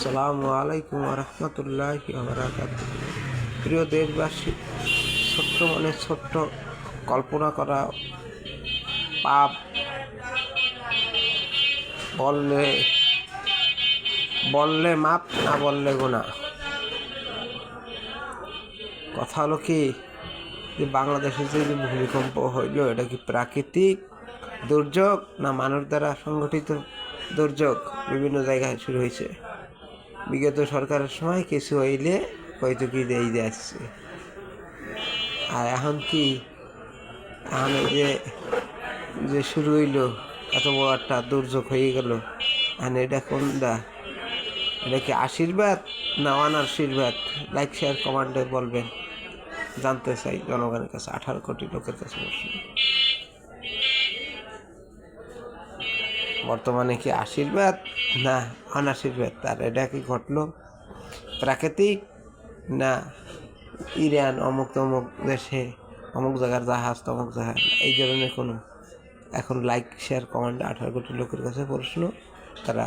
আসসালামু আলাইকুম রহমতুল্লাহি বারাকাতুহু। প্রিয় দেশবাসী, ছোট্ট মনে ছোট্ট কল্পনা করা পাপ বললে বললে মাপ, না বললে গুনাহ। কথা হলো কি, যে বাংলাদেশে যে ভূমিকম্প হইল, এটা কি প্রাকৃতিক দুর্যোগ না মানুষ দ্বারা সংগঠিত দুর্যোগ? বিভিন্ন জায়গায় শুরু হয়েছে। বিগত সরকারের সময় কিছু হইলে হয়তো কি দিয়ে যাচ্ছে, আর এখন কি এখন এই যে শুরু হইল, এত বড় একটা দুর্যোগ হয়ে গেল। এখন এটা কোনটা? এটা কি আশীর্বাদ না অনাশীর্বাদ? লাইক শেয়ার কমেন্টে বলবেন, জানতে চাই জনগণের কাছে, 18 কোটি লোকের কাছে প্রশ্ন। বর্তমানে কি আশীর্বাদ না অনাশীর্বাদ? আর এটা কি ঘটলো প্রাকৃতিক না ইরান অমুক তমুক দেশে অমুক জায়গার জাহাজ তমুক জাহাজ? এই ধরনের কোনো এখন লাইক শেয়ার কমেন্ট 18 কোটি লোকের কাছে প্রশ্ন, তারা